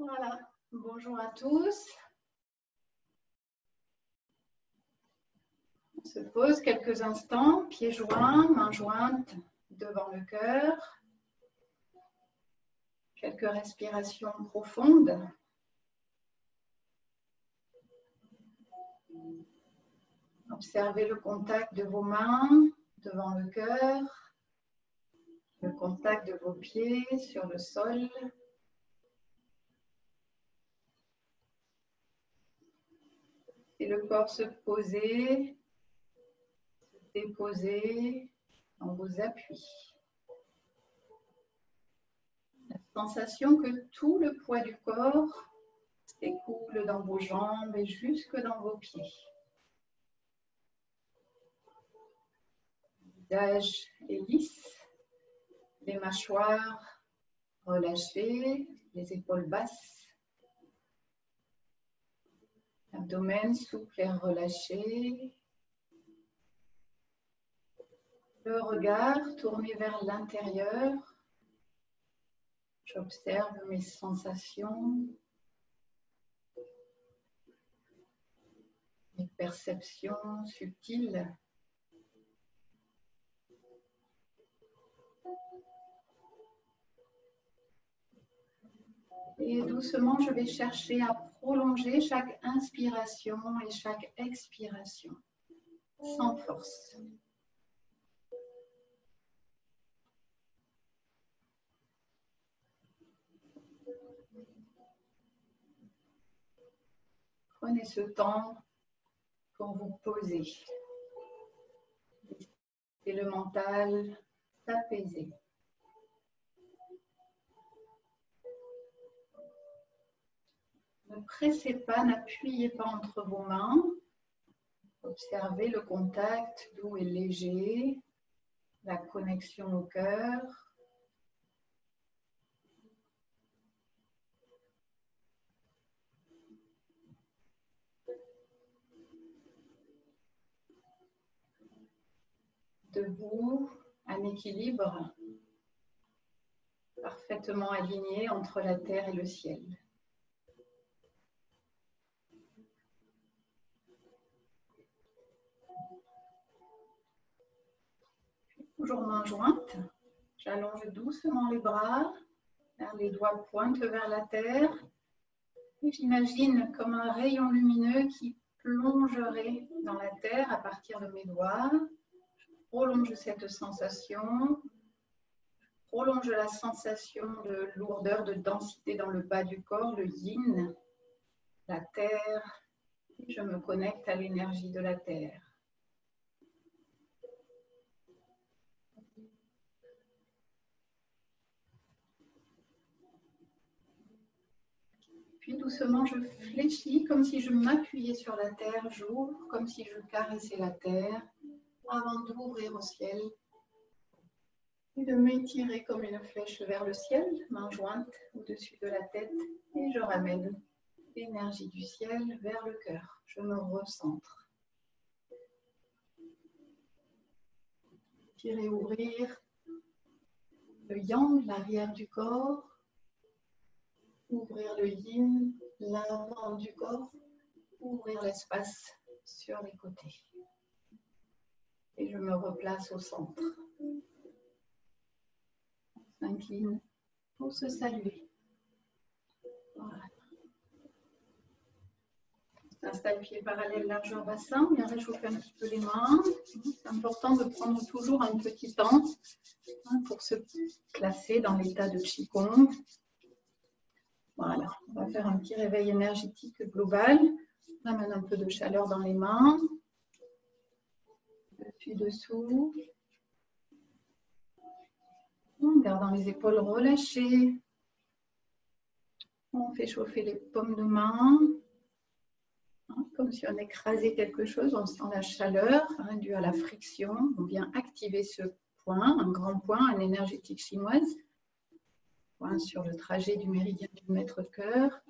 Voilà, bonjour à tous. On se pose quelques instants, pieds joints, mains jointes devant le cœur. Quelques respirations profondes. Observez le contact de vos mains devant le cœur, le contact de vos pieds sur le sol. Et le corps se poser, se déposer dans vos appuis. La sensation que tout le poids du corps s'écoule dans vos jambes et jusque dans vos pieds. Le visage est lisse, les mâchoires relâchées, les épaules basses. L'abdomen souple et relâché. Le regard tourné vers l'intérieur. J'observe mes sensations, mes perceptions subtiles. Et doucement, je vais chercher à prolonger chaque inspiration et chaque expiration, sans force. Prenez ce temps pour vous poser. Laissez le mental s'apaiser. Ne pressez pas, n'appuyez pas entre vos mains. Observez le contact doux et léger, la connexion au cœur. Debout, un équilibre parfaitement aligné entre la terre et le ciel. Toujours main jointe, j'allonge doucement les bras, les doigts pointent vers la terre. Et j'imagine comme un rayon lumineux qui plongerait dans la terre à partir de mes doigts. Je prolonge cette sensation, je prolonge la sensation de lourdeur, de densité dans le bas du corps, le yin, la terre. Et je me connecte à l'énergie de la terre. Puis doucement, je fléchis comme si je m'appuyais sur la terre, j'ouvre comme si je caressais la terre avant d'ouvrir au ciel et de m'étirer comme une flèche vers le ciel, main jointe au-dessus de la tête et je ramène l'énergie du ciel vers le cœur. Je me recentre. Étirer, ouvrir le yang, l'arrière du corps. Ouvrir le yin, l'avant du corps, ouvrir l'espace sur les côtés. Et je me replace au centre. On s'incline pour se saluer. Voilà. On s'installe pieds parallèles, largeur bassin. On vient réchauffer un petit peu les mains. C'est important de prendre toujours un petit temps pour se placer dans l'état de Qigong. Voilà, on va faire un petit réveil énergétique global. On amène un peu de chaleur dans les mains. Dessus, dessous. En gardant les épaules relâchées. On fait chauffer les paumes de main. Comme si on écrasait quelque chose, on sent la chaleur due à la friction. On vient activer ce point, un grand point, une énergétique chinoise. Point sur le trajet du méridien du maître-cœur,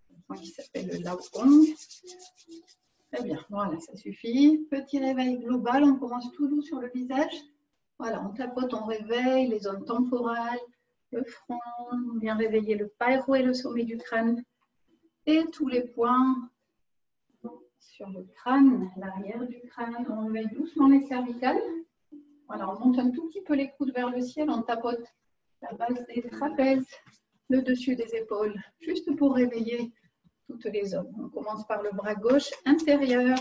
un point qui s'appelle le Lao Gong. Très bien, voilà, ça suffit. Petit réveil global, on commence tout doux sur le visage. Voilà, on tapote, on réveille les zones temporales, le front, bien réveiller le pyro et le sommet du crâne et tous les points sur le crâne, l'arrière du crâne. On met doucement les cervicales. Voilà, on monte un tout petit peu les coudes vers le ciel, on tapote la base des trapèzes, le dessus des épaules, juste pour réveiller toutes les zones. On commence par le bras gauche intérieur.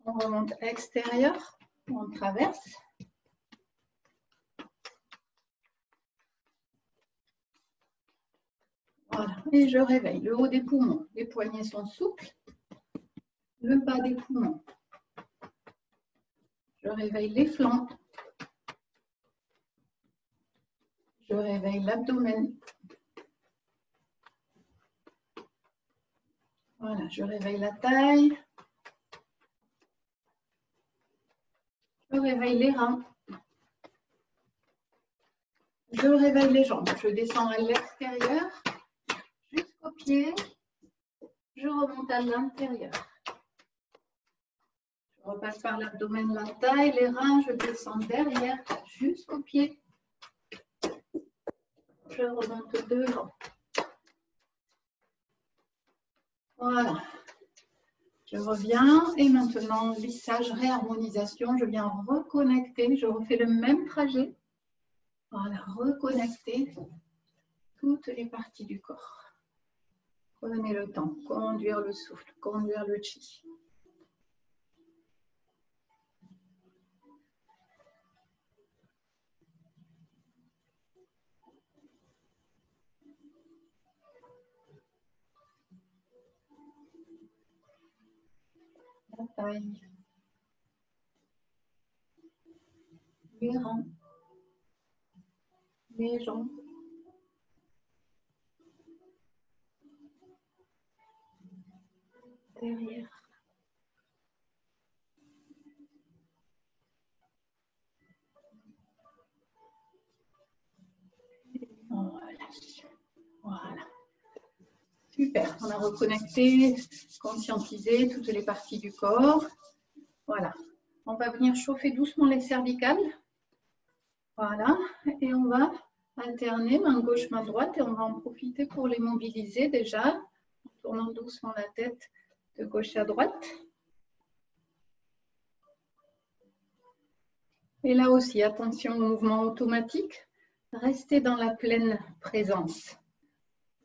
On remonte extérieur, on traverse. Voilà, et je réveille le haut des poumons. Les poignets sont souples. Le bas des poumons. Je réveille les flancs. Je réveille l'abdomen. Voilà, je réveille la taille. Je réveille les reins. Je réveille les jambes. Je descends à l'extérieur jusqu'aux pieds. Je remonte à l'intérieur. Je repasse par l'abdomen, la taille, les reins. Je descends derrière jusqu'aux pieds. Je remonte devant. Voilà. Je reviens et maintenant, lissage, réharmonisation. Je viens reconnecter. Je refais le même trajet. Voilà, reconnecter toutes les parties du corps. Prenez le temps, conduire le souffle, conduire le chi. La taille, les reins, les jambes, derrière. On relâche. Voilà. Super, on a reconnecté, conscientisé toutes les parties du corps. Voilà. On va venir chauffer doucement les cervicales. Voilà. Et on va alterner main gauche, main droite et on va en profiter pour les mobiliser déjà. En tournant doucement la tête de gauche à droite. Et là aussi, attention au mouvement automatique. Restez dans la pleine présence,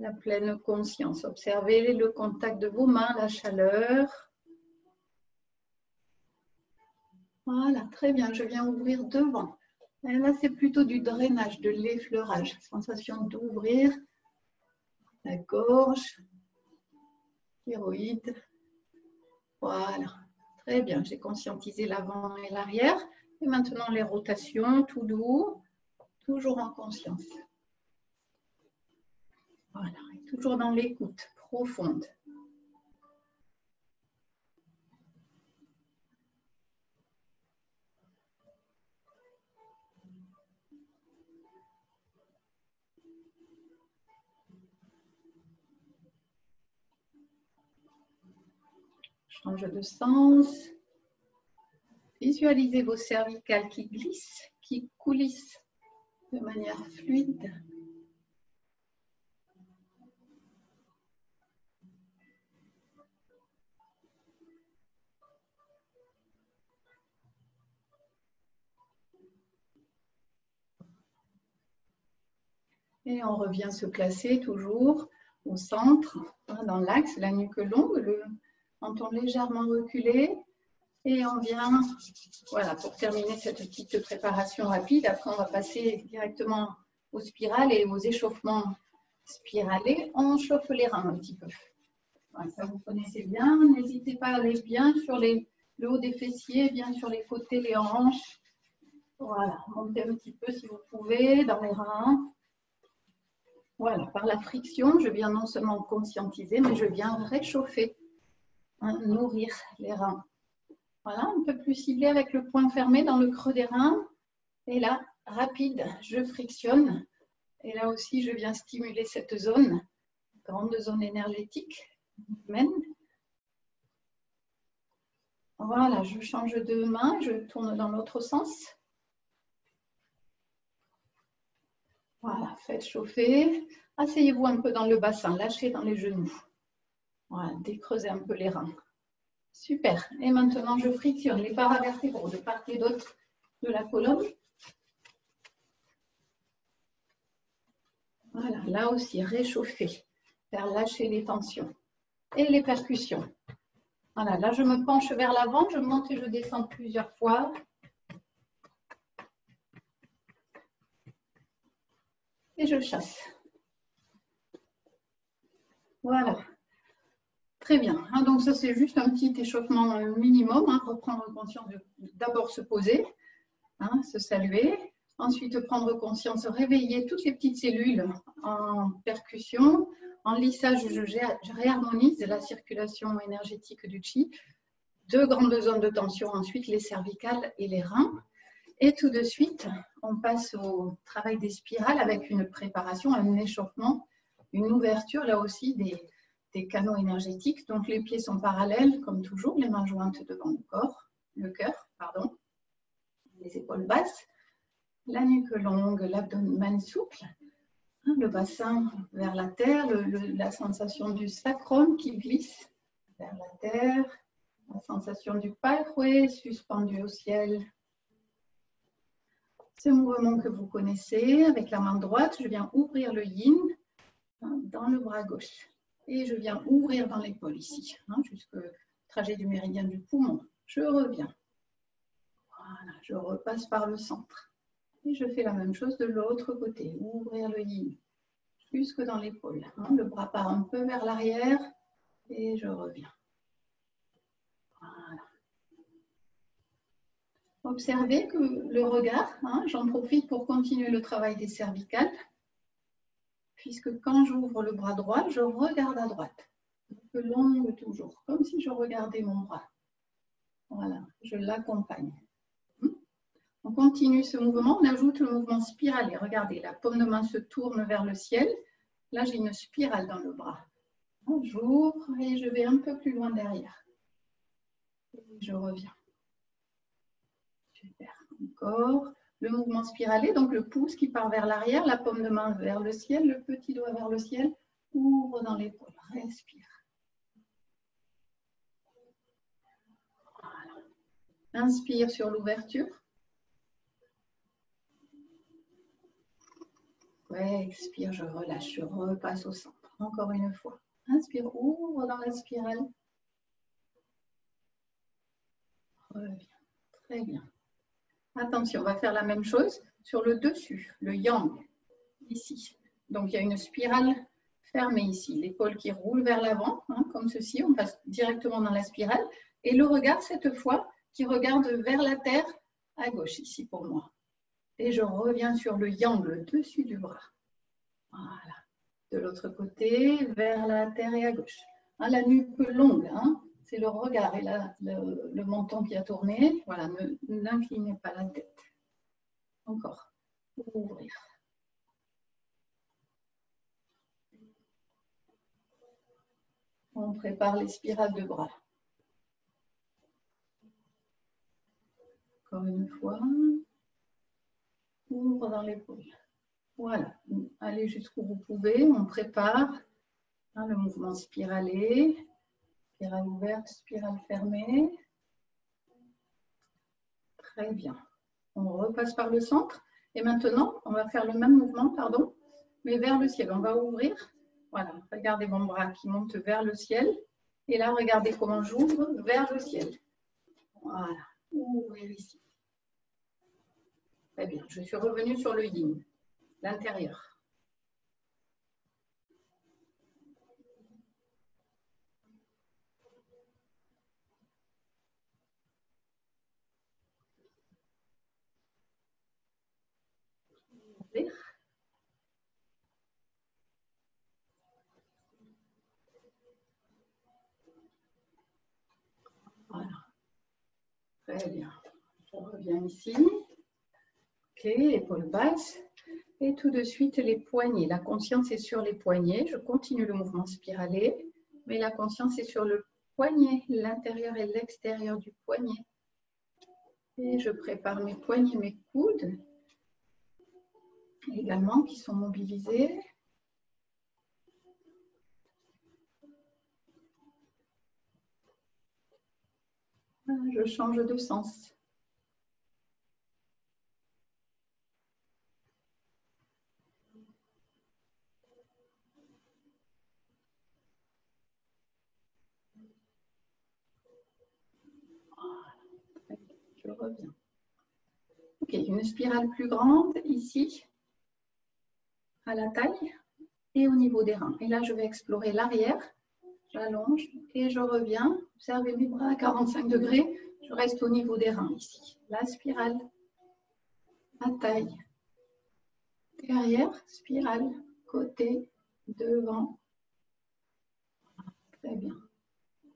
la pleine conscience. Observez le contact de vos mains, la chaleur. Voilà, très bien. Je viens ouvrir devant. Et là, c'est plutôt du drainage, de l'effleurage. Sensation d'ouvrir la gorge, thyroïde. Voilà, très bien. J'ai conscientisé l'avant et l'arrière. Et maintenant, les rotations, tout doux, toujours en conscience. Voilà, et toujours dans l'écoute profonde. Change de sens. Visualisez vos cervicales qui glissent, qui coulissent de manière fluide. Et on revient se placer toujours au centre, dans l'axe, la nuque longue, le menton légèrement reculé. Et on vient, voilà, pour terminer cette petite préparation rapide. Après, on va passer directement aux spirales et aux échauffements spiralés. On chauffe les reins un petit peu. Voilà, ça vous connaissez bien. N'hésitez pas à aller bien sur le haut des fessiers, bien sur les côtés, les hanches. Voilà, montez un petit peu si vous pouvez dans les reins. Voilà, par la friction, je viens non seulement conscientiser, mais je viens réchauffer, nourrir les reins. Voilà, un peu plus ciblé avec le poing fermé dans le creux des reins. Et là, rapide, je frictionne. Et là aussi, je viens stimuler cette zone, grande zone énergétique. Voilà, je change de main, je tourne dans l'autre sens. faites chauffer. Asseyez-vous un peu dans le bassin, lâchez dans les genoux. Voilà, décreusez un peu les reins. Super. Et maintenant, je frictionne les paravertébraux de part et d'autre de la colonne. Voilà, là aussi, réchauffer, faire lâcher les tensions et les percussions. Voilà, là, je me penche vers l'avant, je monte et je descends plusieurs fois. Et je chasse. Voilà. Très bien. Donc, ça, c'est juste un petit échauffement minimum. Reprendre conscience d'abord se poser, se saluer. Ensuite, prendre conscience, réveiller toutes les petites cellules en percussion. En lissage, je réharmonise la circulation énergétique du chi. 2 grandes zones de tension, ensuite les cervicales et les reins. Et tout de suite, on passe au travail des spirales avec une préparation, un échauffement, une ouverture là aussi des canaux énergétiques. Donc les pieds sont parallèles comme toujours, les mains jointes devant le cœur, les épaules basses, la nuque longue, l'abdomen souple, le bassin vers la terre, la sensation du sacrum qui glisse vers la terre, la sensation du palpoué suspendu au ciel. Ce mouvement que vous connaissez, avec la main droite, je viens ouvrir le yin dans le bras gauche. Et je viens ouvrir dans l'épaule ici, jusqu'au trajet du méridien du poumon. Je reviens. Voilà, je repasse par le centre. Et je fais la même chose de l'autre côté. Ouvrir le yin jusque dans l'épaule. Le bras part un peu vers l'arrière et je reviens. Voilà. Observez que le regard, j'en profite pour continuer le travail des cervicales, puisque quand j'ouvre le bras droit, je regarde à droite, un peu longue toujours, comme si je regardais mon bras. Voilà, je l'accompagne. On continue ce mouvement, on ajoute le mouvement spiralé. Regardez, la paume de main se tourne vers le ciel. Là, j'ai une spirale dans le bras. J'ouvre et je vais un peu plus loin derrière. Et je reviens. Super. Encore. Le mouvement spiralé, donc le pouce qui part vers l'arrière, la paume de main vers le ciel, le petit doigt vers le ciel. Ouvre dans l'épaule. Respire. Voilà. Inspire sur l'ouverture. Ouais, expire, je relâche, je repasse au centre. Encore une fois. Inspire, ouvre dans la spirale. Reviens. Très bien. Attention, on va faire la même chose sur le dessus, le yang, ici. Donc, il y a une spirale fermée ici. L'épaule qui roule vers l'avant, comme ceci. On passe directement dans la spirale. Et le regard, cette fois, qui regarde vers la terre à gauche, ici pour moi. Et je reviens sur le yang, le dessus du bras. Voilà. De l'autre côté, vers la terre et à gauche. La nuque longue, c'est le regard et le menton qui a tourné. Voilà, n'inclinez pas la tête. Encore. Ouvrir. On prépare les spirales de bras. Encore une fois. Ouvre dans l'épaule. Voilà. Allez jusqu'où vous pouvez. On prépare le mouvement spiralé. Spirale ouverte, spirale fermée. Très bien. On repasse par le centre. Et maintenant, on va faire le même mouvement, mais vers le ciel. On va ouvrir. Voilà. Regardez mon bras qui monte vers le ciel. Et là, regardez comment j'ouvre vers le ciel. Voilà. Ouvrir ici. Très bien. Je suis revenue sur le yin, l'intérieur. Ouvrir. Voilà. Très bien. Je reviens ici. Ok, épaules basses. Et tout de suite, les poignets. La conscience est sur les poignets. Je continue le mouvement spiralé, mais la conscience est sur le poignet, l'intérieur et l'extérieur du poignet. Et je prépare mes poignets, mes coudes. également qui sont mobilisés. Je change de sens. Je reviens. Ok, une spirale plus grande ici, à la taille et au niveau des reins. Et là, je vais explorer l'arrière. J'allonge et je reviens. Observez mes bras à 45 degrés. Je reste au niveau des reins ici. La spirale, à taille. Derrière, spirale, côté, devant. Très bien.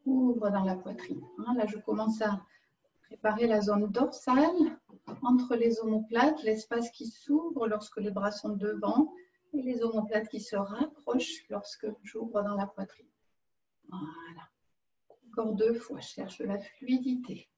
Ouvre dans la poitrine. Là, je commence à préparer la zone dorsale entre les omoplates, l'espace qui s'ouvre lorsque les bras sont devant et les omoplates qui se rapprochent lorsque j'ouvre dans la poitrine. Voilà. Encore 2 fois, je cherche la fluidité.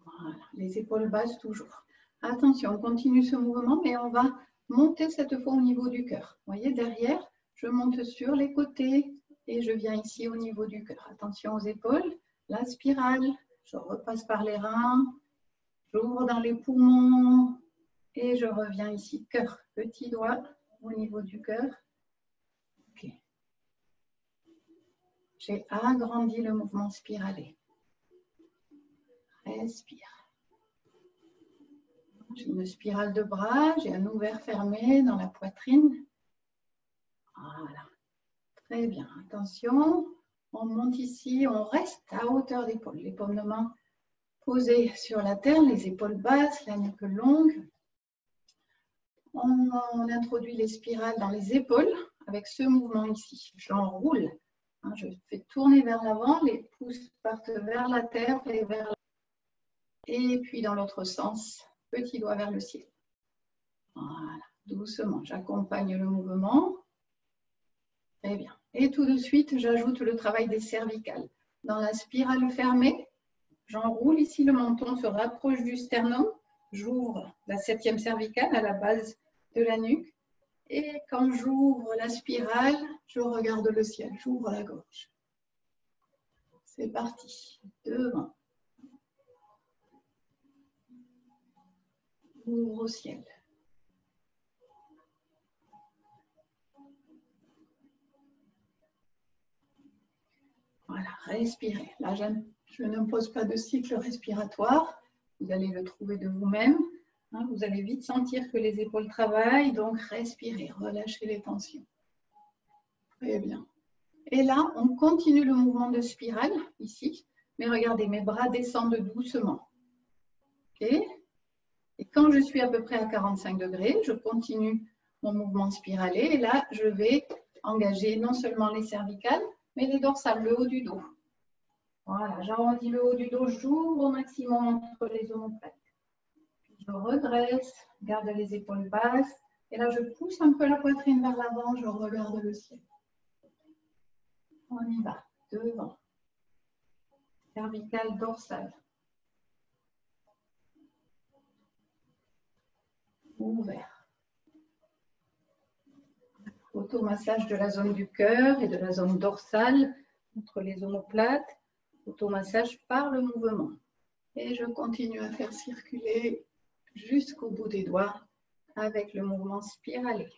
Voilà. Les épaules basses toujours. Attention, on continue ce mouvement, mais on va monter cette fois au niveau du cœur. Vous voyez, derrière, je monte sur les côtés et je viens ici au niveau du cœur. Attention aux épaules, la spirale, je repasse par les reins, j'ouvre dans les poumons et je reviens ici, cœur, petit doigt au niveau du cœur. Okay. J'ai agrandi le mouvement spiralé. Respire. J'ai une spirale de bras, j'ai un ouvert fermé dans la poitrine. Voilà. Très bien. Attention, on monte ici, on reste à hauteur d'épaule. Les paumes de main posées sur la terre, les épaules basses, la nuque longue. On introduit les spirales dans les épaules avec ce mouvement ici. J'enroule. Je fais tourner vers l'avant, les pouces partent vers la terre et vers l'avant. Et puis dans l'autre sens, petit doigt vers le ciel. Voilà, doucement, j'accompagne le mouvement. Très bien. Et tout de suite, j'ajoute le travail des cervicales. Dans la spirale fermée, j'enroule ici, le menton se rapproche du sternum. J'ouvre la 7e cervicale à la base de la nuque. Et quand j'ouvre la spirale, je regarde le ciel. J'ouvre la gorge. C'est parti. Devant. Ouvre au ciel. Voilà, respirez. Là, je n'impose pas de cycle respiratoire. Vous allez le trouver de vous-même. Vous allez vite sentir que les épaules travaillent. Donc, respirez, relâchez les tensions. Très bien. Et là, on continue le mouvement de spirale, ici. Mais regardez, mes bras descendent doucement. OK ? Et quand je suis à peu près à 45 degrés, je continue mon mouvement spiralé. Et là, je vais engager non seulement les cervicales, mais les dorsales, le haut du dos. Voilà, j'arrondis le haut du dos, j'ouvre au maximum entre les omoplates. Je redresse, garde les épaules basses. Et là, je pousse un peu la poitrine vers l'avant, je regarde le ciel. On y va, devant. Cervicale, dorsale. Ouvert. Automassage de la zone du cœur et de la zone dorsale entre les omoplates. Automassage par le mouvement. Et je continue à faire circuler jusqu'au bout des doigts avec le mouvement spiralé.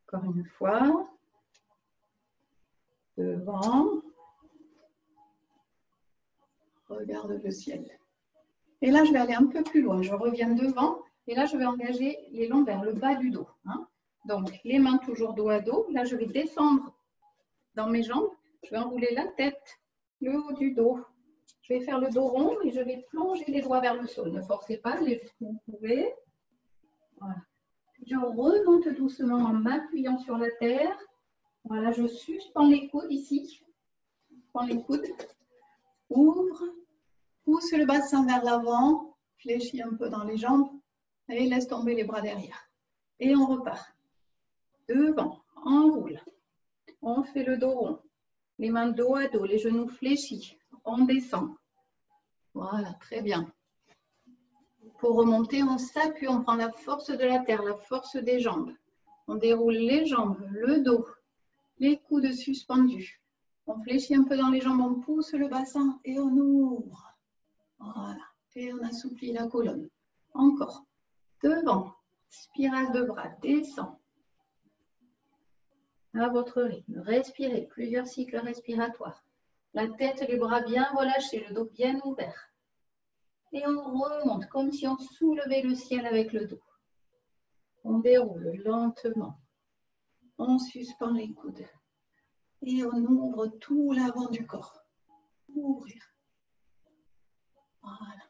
Encore une fois. Devant. Regarde le ciel. Et là, je vais aller un peu plus loin. Je reviens devant. Et là, je vais engager les lombaires, le bas du dos. Donc, les mains toujours dos à dos. Là, je vais descendre dans mes jambes. Je vais enrouler la tête, le haut du dos. Je vais faire le dos rond et je vais plonger les doigts vers le sol. Ne forcez pas, allez jusqu'où vous pouvez. Voilà. Je remonte doucement en m'appuyant sur la terre. Voilà, je suspends les coudes ici. Je prends les coudes. Ouvre. Pousse le bassin vers l'avant. Fléchis un peu dans les jambes. Et laisse tomber les bras derrière. Et on repart. Devant. Enroule. On fait le dos rond. Les mains dos à dos, les genoux fléchis. On descend. Voilà, très bien. Pour remonter, on s'appuie, on prend la force de la terre, la force des jambes. On déroule les jambes, le dos, les coudes suspendus. On fléchit un peu dans les jambes, on pousse le bassin et on ouvre. Voilà. Et on assouplit la colonne. Encore. Devant. Spirale de bras. Descend. À votre rythme. Respirez. Plusieurs cycles respiratoires. La tête, les bras bien relâchés, le dos bien ouvert. Et on remonte comme si on soulevait le ciel avec le dos. On déroule lentement. On suspend les coudes. Et on ouvre tout l'avant du corps. Ouvrir. Voilà.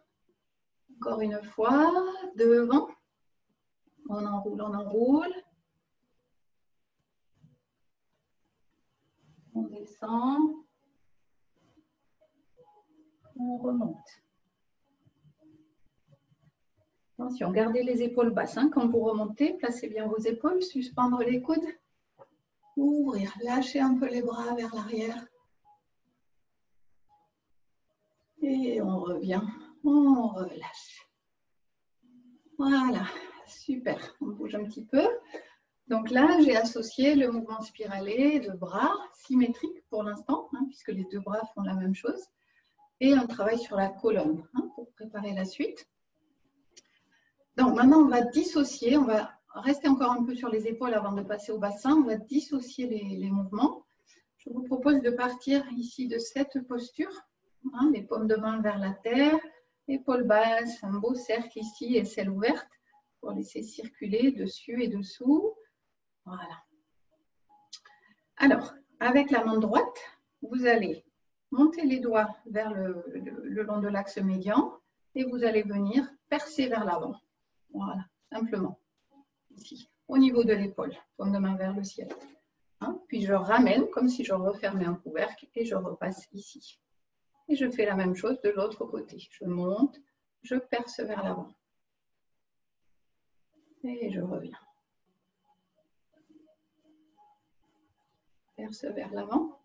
Encore une fois, devant. On enroule, on enroule. On descend. On remonte. Attention, gardez les épaules basses. Hein. Quand vous remontez, placez bien vos épaules, suspendre les coudes. Ouvrir, lâchez un peu les bras vers l'arrière. Et on revient, on relâche. Voilà, super. On bouge un petit peu. Donc là, j'ai associé le mouvement spiralé de bras, symétrique pour l'instant, hein, puisque les deux bras font la même chose. Et un travail sur la colonne, hein, pour préparer la suite. Donc maintenant, on va dissocier, on va rester encore un peu sur les épaules avant de passer au bassin. On va dissocier les mouvements. Je vous propose de partir ici de cette posture, hein, les paumes de main vers la terre, épaules basses, un beau cercle ici et celle ouverte pour laisser circuler dessus et dessous. Voilà. Alors, avec la main droite, vous allez monter les doigts vers le long de l'axe médian et vous allez venir percer vers l'avant. Voilà, simplement. Ici, au niveau de l'épaule, paume de main vers le ciel. Hein, puis je ramène comme si je refermais un couvercle et je repasse ici. Et je fais la même chose de l'autre côté. Je monte, je perce vers l'avant. Et je reviens. Perce vers l'avant.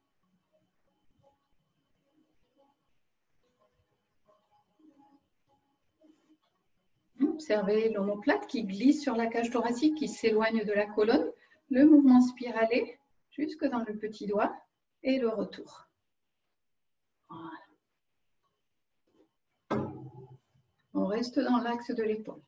Observez l'omoplate qui glisse sur la cage thoracique, qui s'éloigne de la colonne. Le mouvement spiralé jusque dans le petit doigt et le retour. Voilà. On reste dans l'axe de l'épaule.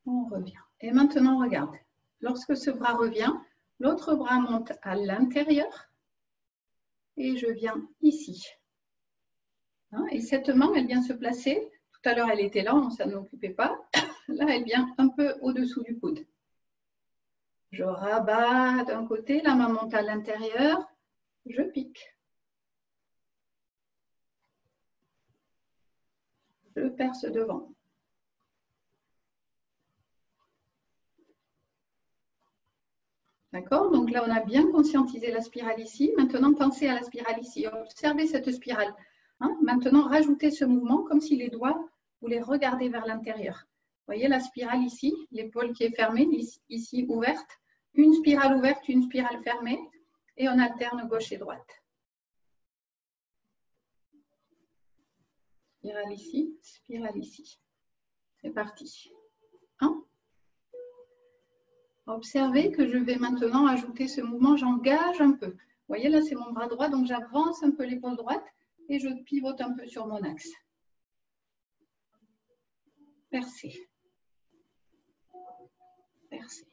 On revient. Et maintenant, regarde. Lorsque ce bras revient, l'autre bras monte à l'intérieur et je viens ici. Et cette main, elle vient se placer. Tout à l'heure, elle était là, on ne s'en occupait pas. Là, elle vient un peu au-dessous du coude. Je rabats d'un côté, la main monte à l'intérieur, je pique. Je perce devant. D'accord? Donc là, on a bien conscientisé la spirale ici. Maintenant, pensez à la spirale ici. Observez cette spirale. Hein? Maintenant, rajoutez ce mouvement comme si les doigts, vous les regardez vers l'intérieur. Vous voyez la spirale ici, l'épaule qui est fermée, ici ouverte. Une spirale ouverte, une spirale fermée. Et on alterne gauche et droite. Spirale ici, spirale ici. C'est parti. 1. Observez que je vais maintenant ajouter ce mouvement, j'engage un peu. Vous voyez, là, c'est mon bras droit, donc j'avance un peu l'épaule droite et je pivote un peu sur mon axe. Percer. Percer.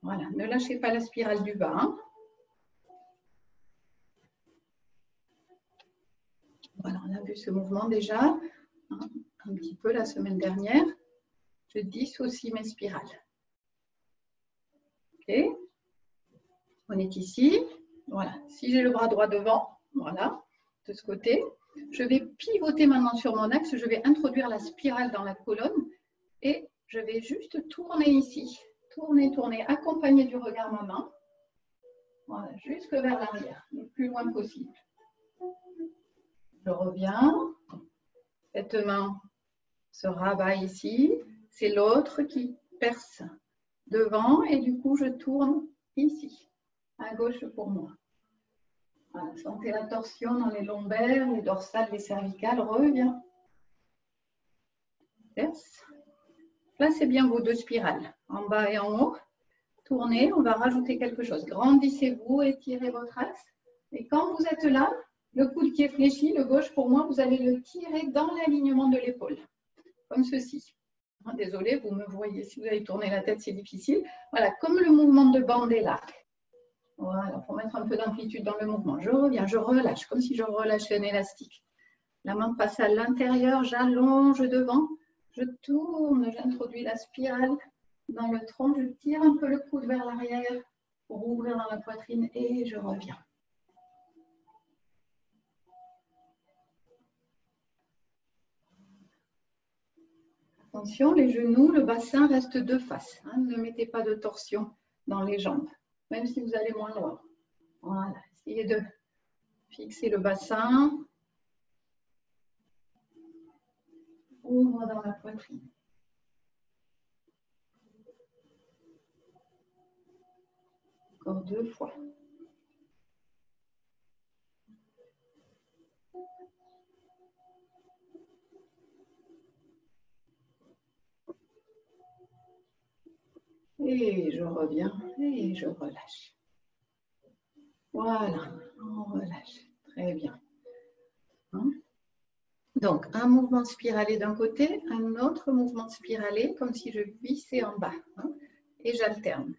Voilà, ne lâchez pas la spirale du bas. Hein. Voilà, on a vu ce mouvement déjà un petit peu la semaine dernière. Je dissocie mes spirales. Ok. On est ici. Voilà. Si j'ai le bras droit devant, voilà, de ce côté, je vais pivoter maintenant sur mon axe. Je vais introduire la spirale dans la colonne et je vais juste tourner ici. Tourner, tourner, accompagné du regard ma main. Voilà, jusque vers l'arrière, le plus loin possible. Je reviens. Cette main se rabat ici. C'est l'autre qui perce devant et du coup, je tourne ici, à gauche pour moi. Voilà, sentez la torsion dans les lombaires, les dorsales, les cervicales. Reviens. Verse. Placez bien vos 2 spirales, en bas et en haut. Tournez, on va rajouter quelque chose. Grandissez-vous, étirez votre axe. Et quand vous êtes là, le coude qui est fléchi, le gauche pour moi, vous allez le tirer dans l'alignement de l'épaule, comme ceci. Désolée, vous me voyez, si vous avez tourné la tête, c'est difficile. Voilà, comme le mouvement de bande et l'arc. Voilà, pour mettre un peu d'amplitude dans le mouvement. Je reviens, je relâche, comme si je relâchais un élastique. La main passe à l'intérieur, j'allonge devant, je tourne, j'introduis la spirale dans le tronc, je tire un peu le coude vers l'arrière pour ouvrir dans la poitrine et je reviens. Attention, les genoux, le bassin reste de face. Hein, ne mettez pas de torsion dans les jambes, même si vous allez moins loin. Voilà, essayez de fixer le bassin. Ouvre dans la poitrine. Encore 2 fois. Et je reviens et je relâche. Voilà, on relâche. Très bien. Donc, un mouvement spiralé d'un côté, un autre mouvement spiralé, comme si je vissais en bas. Et j'alterne.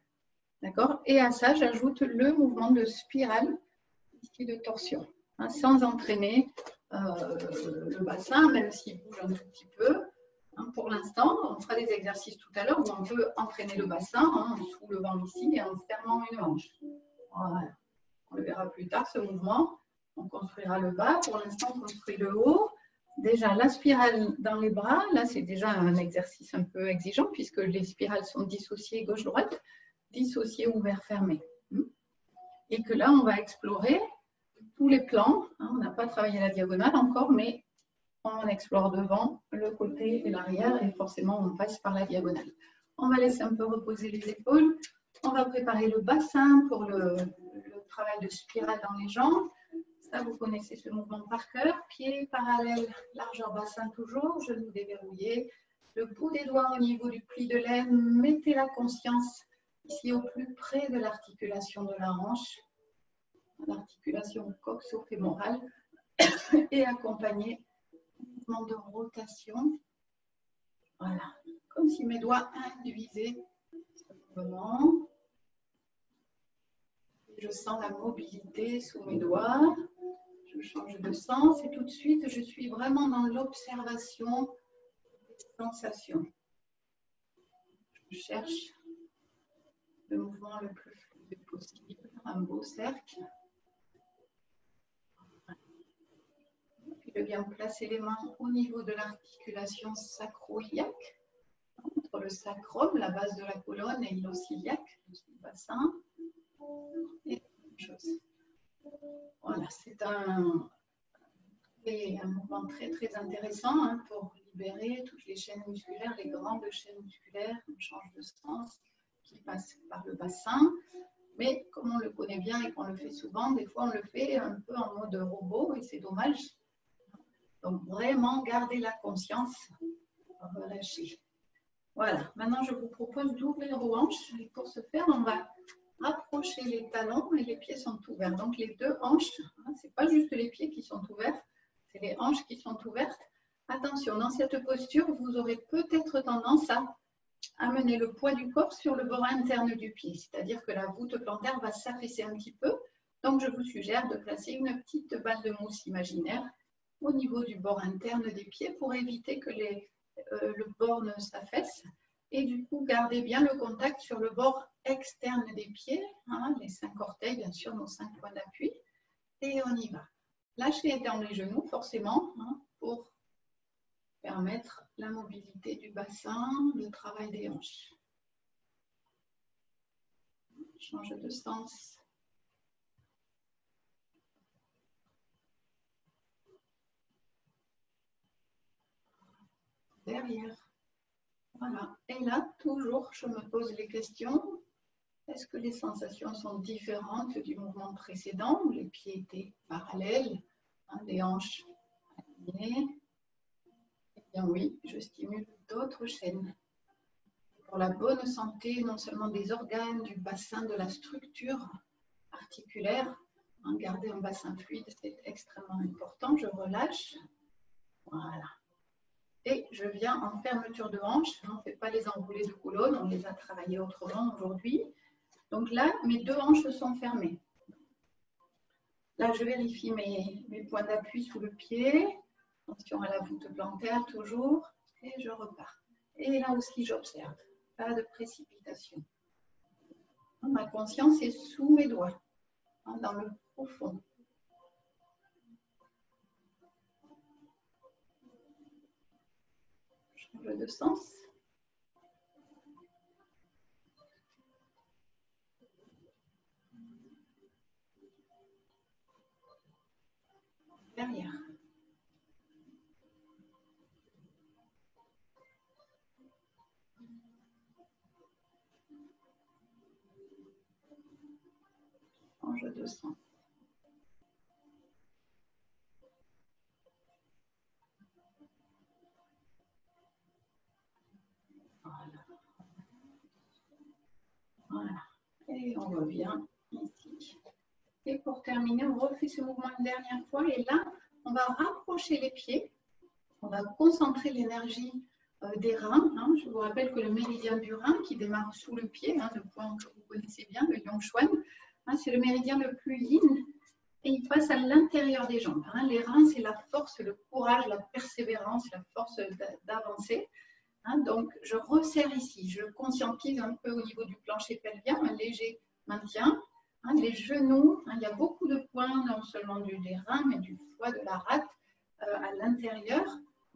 D'accord? Et à ça, j'ajoute le mouvement de spirale ici de torsion, sans entraîner le bassin, même s'il bouge un tout petit peu. Pour l'instant, on fera des exercices tout à l'heure où on peut entraîner le bassin en soulevant ici et en fermant une hanche. Voilà. On le verra plus tard, ce mouvement. On construira le bas. Pour l'instant, on construit le haut. Déjà, la spirale dans les bras, là, c'est déjà un exercice un peu exigeant puisque les spirales sont dissociées gauche-droite, dissociées ouvert-fermé. Et que là, on va explorer tous les plans. On n'a pas travaillé la diagonale encore, mais on explore devant, le côté et l'arrière, et forcément, on passe par la diagonale. On va laisser un peu reposer les épaules. On va préparer le bassin pour le travail de spirale dans les jambes. Ça, vous connaissez ce mouvement par cœur. Pieds parallèles, largeur bassin toujours, genoux déverrouillés. Le bout des doigts au niveau du pli de l'aine. Mettez la conscience ici au plus près de l'articulation de la hanche, l'articulation coxo-fémorale, et accompagner mouvement de rotation. Voilà, comme si mes doigts induisaient ce mouvement. Je sens la mobilité sous mes doigts. Je change de sens et tout de suite, je suis vraiment dans l'observation des sensations. Je cherche le mouvement le plus fluide possible, un beau cercle. Puis je viens placer les mains au niveau de l'articulation sacro-iliaque, entre le sacrum, la base de la colonne, et l'os-iliaque, le bassin. Et chose. Voilà, c'est un mouvement très très intéressant pour libérer toutes les chaînes musculaires, les grandes chaînes musculaires. On change de sens, qui passent par le bassin. Mais comme on le connaît bien et qu'on le fait souvent, des fois on le fait un peu en mode robot et c'est dommage. Donc vraiment garder la conscience, relâcher. Voilà, maintenant je vous propose d'ouvrir vos hanches. Et pour ce faire, on va rapprocher les talons et les pieds sont ouverts. Donc les 2 hanches, ce n'est pas juste les pieds qui sont ouverts, c'est les hanches qui sont ouvertes. Attention, dans cette posture, vous aurez peut-être tendance à amener le poids du corps sur le bord interne du pied, c'est-à-dire que la voûte plantaire va s'affaisser un petit peu. Donc je vous suggère de placer une petite balle de mousse imaginaire au niveau du bord interne des pieds pour éviter que le bord ne s'affaisse. Et du coup, gardez bien le contact sur le bord externe des pieds, les 5 orteils, bien sûr, nos 5 points d'appui. Et on y va. Lâchez dans les genoux, forcément, pour permettre la mobilité du bassin, le travail des hanches. Change de sens. derrière. Voilà. Et là, toujours, je me pose les questions. Est-ce que les sensations sont différentes du mouvement précédent où les pieds étaient parallèles, hein, les hanches alignées? Eh bien oui, je stimule d'autres chaînes. Pour la bonne santé, non seulement des organes, du bassin, de la structure articulaire, hein, garder un bassin fluide, c'est extrêmement important. Je relâche. Voilà. Et je viens en fermeture de hanche. On ne fait pas les enroulés de colonne, on les a travaillés autrement aujourd'hui. Donc là, mes deux hanches sont fermées. Là, je vérifie mes points d'appui sous le pied. Attention à la voûte plantaire toujours. Et je repars. Et là aussi, j'observe. Pas de précipitation. Ma conscience est sous mes doigts, hein, dans le profond. Change de sens. Derrière. Change de sens. Voilà. Voilà. Et on revient ici. Et pour terminer, on refait ce mouvement une dernière fois. Et là, on va rapprocher les pieds. On va concentrer l'énergie des reins. Hein. Je vous rappelle que le méridien du rein qui démarre sous le pied, hein, le point que vous connaissez bien, le Yongchuan, hein, c'est le méridien le plus yin et il passe à l'intérieur des jambes. Hein. Les reins, c'est la force, le courage, la persévérance, la force d'avancer. Hein. Donc, je resserre ici, je conscientise un peu au niveau du plancher pelvien, un léger maintien. Hein, les genoux, hein, il y a beaucoup de points, non seulement des reins, mais du foie, de la rate à l'intérieur.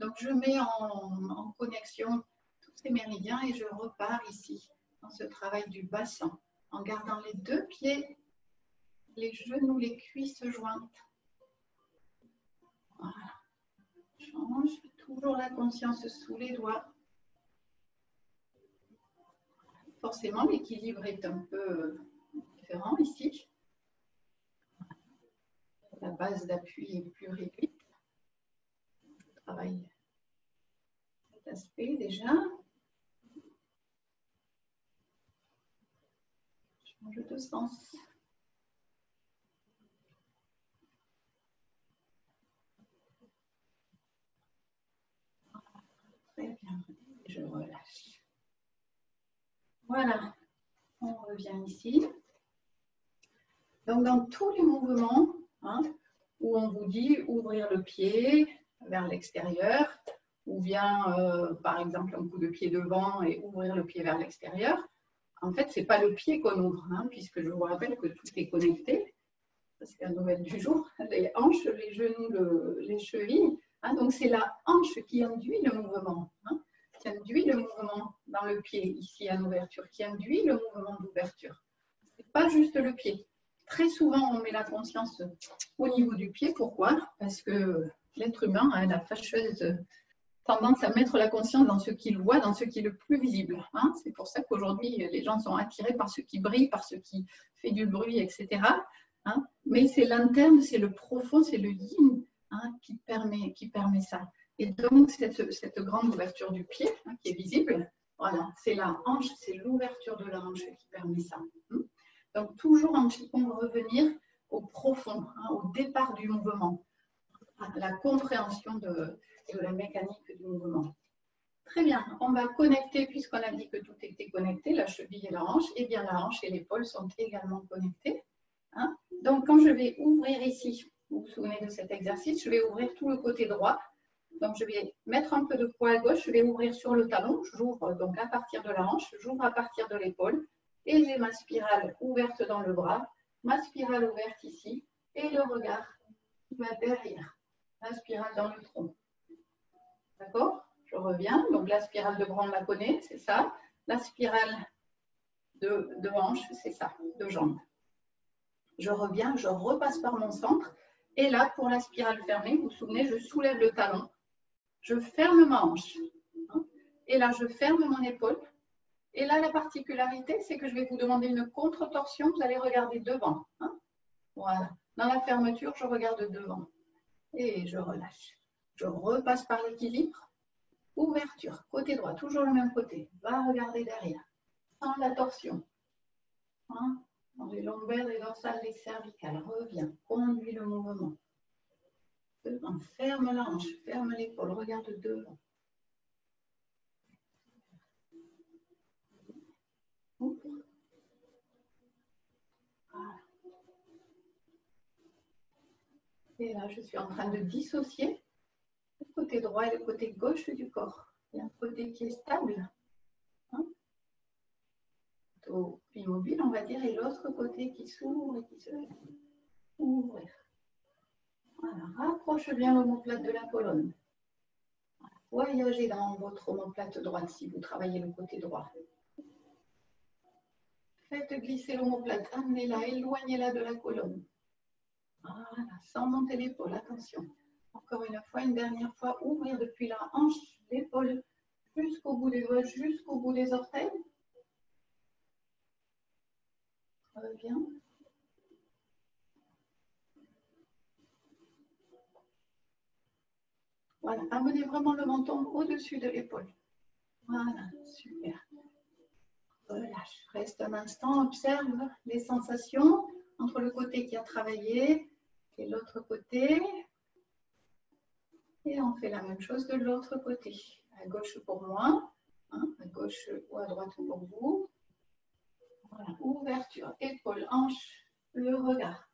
Donc, je mets en connexion tous ces méridiens et je repars ici dans ce travail du bassin en gardant les deux pieds, les genoux, les cuisses jointes. Voilà. Change. Toujours la conscience sous les doigts. Forcément, l'équilibre est un peu différent ici. La base d'appui est plus réduite. Je travaille cet aspect déjà. Change de sens. Très bien. Je relâche. Voilà. On revient ici. Donc, dans tous les mouvements, hein, où on vous dit ouvrir le pied vers l'extérieur, ou bien, par exemple, un coup de pied devant et ouvrir le pied vers l'extérieur, en fait, ce n'est pas le pied qu'on ouvre, hein, puisque je vous rappelle que tout est connecté. C'est la nouvelle du jour. Les hanches, les genoux, les chevilles. Hein, donc, c'est la hanche qui induit le mouvement, hein, qui induit le mouvement dans le pied, ici en ouverture, qui induit le mouvement d'ouverture. Ce n'est pas juste le pied. Très souvent, on met la conscience au niveau du pied. Pourquoi? Parce que l'être humain a la fâcheuse tendance à mettre la conscience dans ce qu'il voit, dans ce qui est le plus visible. Hein. C'est pour ça qu'aujourd'hui, les gens sont attirés par ce qui brille, par ce qui fait du bruit, etc. Hein. Mais c'est l'interne, c'est le profond, c'est le yin, hein, qui permet ça. Et donc, cette grande ouverture du pied, hein, qui est visible, voilà, c'est la hanche, c'est l'ouverture de la hanche qui permet ça. Donc, toujours en chiffon revenir au profond, hein, au départ du mouvement, à la compréhension de la mécanique du mouvement. Très bien, on va connecter, puisqu'on a dit que tout était connecté, la cheville et la hanche, et bien la hanche et l'épaule sont également connectées. Hein. Donc, quand je vais ouvrir ici, vous vous souvenez de cet exercice, je vais ouvrir tout le côté droit. Donc, je vais mettre un peu de poids à gauche, je vais ouvrir sur le talon, j'ouvre donc à partir de la hanche, j'ouvre à partir de l'épaule, et j'ai ma spirale ouverte dans le bras, ma spirale ouverte ici, et le regard qui va derrière, la spirale dans le tronc. D'accord? Je reviens, donc la spirale de bras, on la connaît, c'est ça. La spirale de hanche, c'est ça, de jambe. Je reviens, je repasse par mon centre, et là, pour la spirale fermée, vous vous souvenez, je soulève le talon, je ferme ma hanche. Et là, je ferme mon épaule. Et là, la particularité, c'est que je vais vous demander une contre-torsion. Vous allez regarder devant. Hein. Voilà. Dans la fermeture, je regarde devant. Et je relâche. Je repasse par l'équilibre. Ouverture. Côté droit, toujours le même côté. Va regarder derrière. Sans la torsion. Hein. Dans les lombaires, les dorsales, les cervicales. Reviens. Conduis le mouvement. Devant. Ferme la hanche. Ferme l'épaule. Regarde devant. Voilà. Et là, je suis en train de dissocier le côté droit et le côté gauche du corps. Il y a un côté qui est stable, hein, plutôt immobile, on va dire, et l'autre côté qui s'ouvre et qui se ouvre. Voilà, rapproche bien l'omoplate de la colonne. Voyagez dans votre omoplate droite si vous travaillez le côté droit. Faites glisser l'omoplate, amenez-la, éloignez-la de la colonne. Voilà, sans monter l'épaule, attention. Encore une fois, une dernière fois, ouvrir depuis la hanche, l'épaule, jusqu'au bout des doigts, jusqu'au bout des orteils. Reviens. Voilà, amenez vraiment le menton au-dessus de l'épaule. Voilà, super. Relâche. Reste un instant, observe les sensations entre le côté qui a travaillé et l'autre côté. Et on fait la même chose de l'autre côté. À gauche pour moi, hein, à gauche ou à droite pour vous. Voilà, ouverture, épaule, hanche, le regard.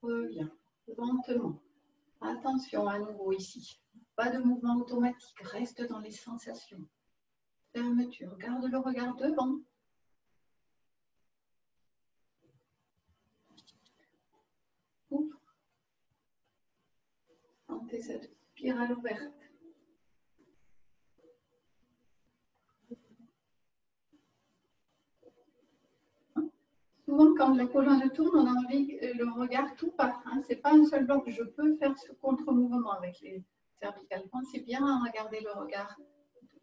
Reviens, lentement. Attention à nouveau ici. Pas de mouvement automatique, reste dans les sensations. Fermeture, garde le regard devant. Ouvre. Sentez cette spirale ouverte. Souvent, quand la colonne tourne, on a envie que le regard tout part. Hein. Ce n'est pas un seul bloc. Je peux faire ce contre-mouvement avec les cervicales. C'est bien à regarder le regard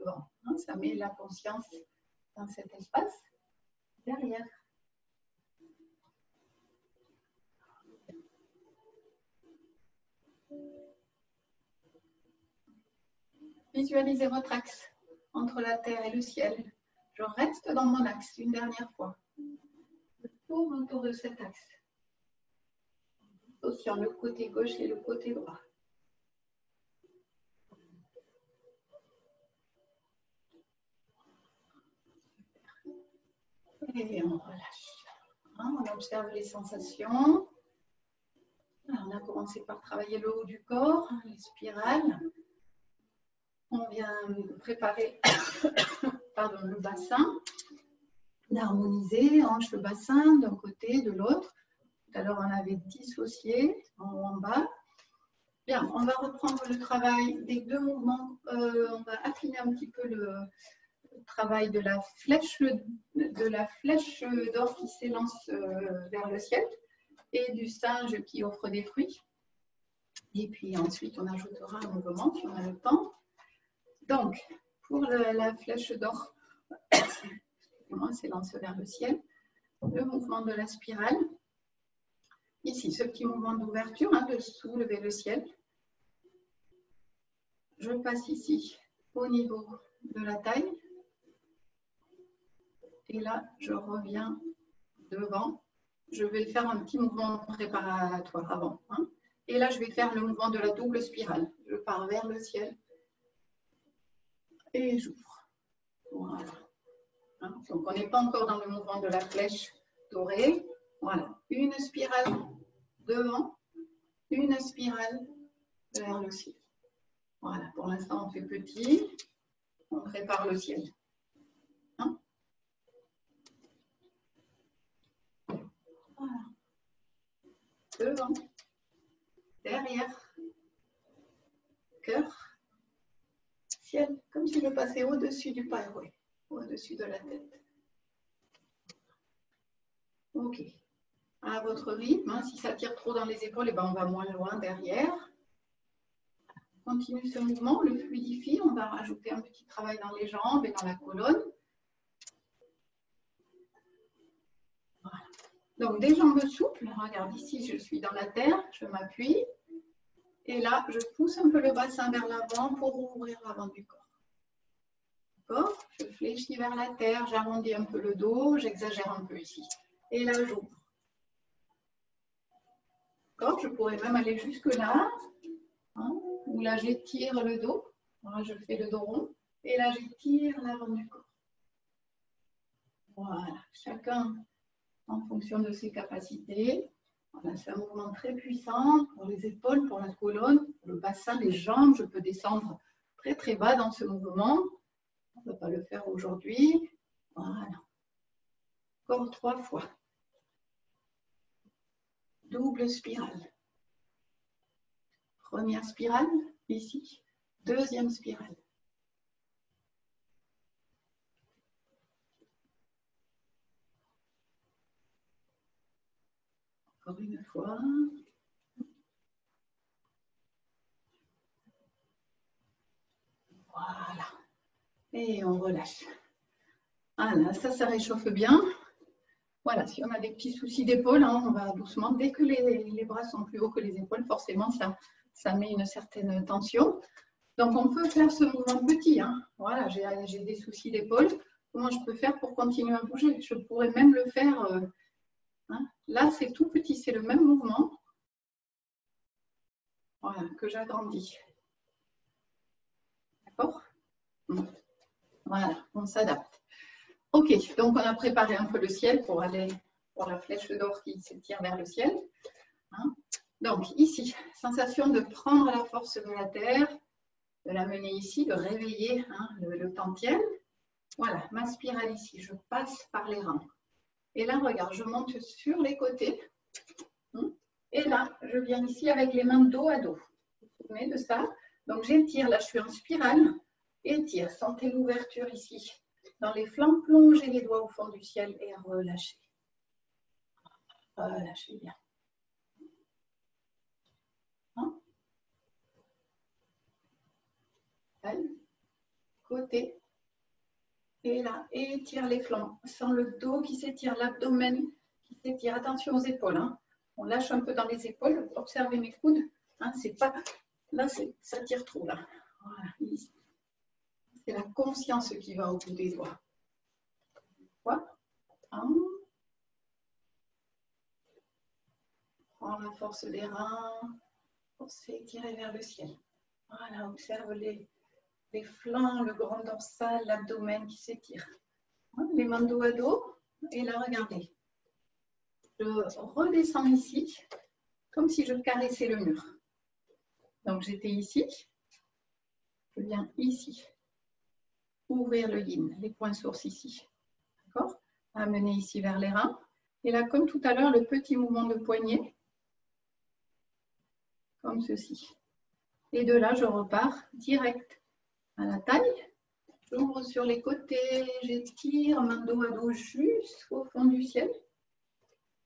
devant. Hein. Ça met la conscience dans cet espace derrière. Visualisez votre axe entre la terre et le ciel. Je reste dans mon axe une dernière fois. Je tourne autour de cet axe. Associant le côté gauche et le côté droit. Et on relâche. Hein, on observe les sensations. Alors, on a commencé par travailler le haut du corps, les spirales. On vient préparer pardon, le bassin, d'harmoniser, hanche le bassin d'un côté, de l'autre. Tout à l'heure, on avait dissocié en haut, en bas. Bien, on va reprendre le travail des deux mouvements. On va affiner un petit peu le travail de la flèche d'or qui s'élance vers le ciel et du singe qui offre des fruits. Et puis ensuite, on ajoutera un mouvement si on a le temps. Donc, pour la flèche d'or, s'élance vers le ciel, le mouvement de la spirale. Ici, ce petit mouvement d'ouverture, hein, de soulever le ciel. Je passe ici au niveau de la taille. Et là, je reviens devant. Je vais faire un petit mouvement préparatoire avant. Hein. Et là, je vais faire le mouvement de la double spirale. Je pars vers le ciel. Et j'ouvre. Voilà. Hein. Donc, on n'est pas encore dans le mouvement de la flèche dorée. Voilà. Une spirale devant. Une spirale vers le ciel. Voilà. Pour l'instant, on fait petit. On prépare le ciel. Hein. Voilà. Devant, derrière, cœur, ciel, comme si je passais au-dessus du paillet, au-dessus de la tête. Ok. À votre rythme, hein, si ça tire trop dans les épaules, eh ben on va moins loin derrière. On continue ce mouvement, on le fluidifie. On va rajouter un petit travail dans les jambes et dans la colonne. Voilà. Donc, des jambes souples. Regarde, ici, je suis dans la terre, je m'appuie. Et là, je pousse un peu le bassin vers l'avant pour ouvrir l'avant du corps. D'accord? Je fléchis vers la terre, j'arrondis un peu le dos, j'exagère un peu ici. Et là, j'ouvre. D'accord? Je pourrais même aller jusque là. Hein, où là, j'étire le dos. Là, je fais le dos rond. Et là, j'étire l'avant du corps. Voilà. Chacun en fonction de ses capacités. Voilà, c'est un mouvement très puissant pour les épaules, pour la colonne, pour le bassin, les jambes. Je peux descendre très très bas dans ce mouvement. On ne va pas le faire aujourd'hui. Voilà. Encore 3 fois. Double spirale. Première spirale, ici. Deuxième spirale. Encore une fois. Voilà. Et on relâche. Voilà, ça réchauffe bien. Voilà, si on a des petits soucis d'épaule, hein, on va doucement. Dès que les bras sont plus hauts que les épaules, forcément, ça met une certaine tension. Donc, on peut faire ce mouvement petit. Hein. Voilà, j'ai des soucis d'épaule. Comment je peux faire pour continuer à bouger? Je pourrais même le faire. Hein. Là, c'est tout petit, c'est le même mouvement. Voilà, que j'agrandis. D'accord? Voilà, on s'adapte. Ok, donc on a préparé un peu le ciel pour aller pour la flèche d'or qui s'étire vers le ciel. Hein? Donc ici, sensation de prendre la force de la terre, de la mener ici, de réveiller hein, le tantième. Voilà, ma spirale ici, je passe par les reins. Et là, regarde, je monte sur les côtés. Et là, je viens ici avec les mains dos à dos. Vous vous souvenez de ça? Donc j'étire, là je suis en spirale. Étire, sentez l'ouverture ici. Dans les flancs, plongez les doigts au fond du ciel et relâchez. Relâchez bien. Hein? Côté. Et là, étire les flancs. Sans le dos qui s'étire, l'abdomen qui s'étire. Attention aux épaules. Hein. On lâche un peu dans les épaules. Observez mes coudes. Hein, c'est pas... Là, ça tire trop. Là. Voilà. C'est la conscience qui va au bout des doigts. Voilà. Hein. Prends la force des reins pour s'étirer vers le ciel. Voilà, observe les flancs, le grand dorsal, l'abdomen qui s'étire. Les mains dos à dos. Et là, regardez. Je redescends ici, comme si je caressais le mur. Donc, j'étais ici. Je viens ici. Ouvrir le yin, les points sources ici. D'accord? Amener ici vers les reins. Et là, comme tout à l'heure, le petit mouvement de poignet. Comme ceci. Et de là, je repars direct à la taille. J'ouvre sur les côtés, j'étire, main dos à dos jusqu'au fond du ciel.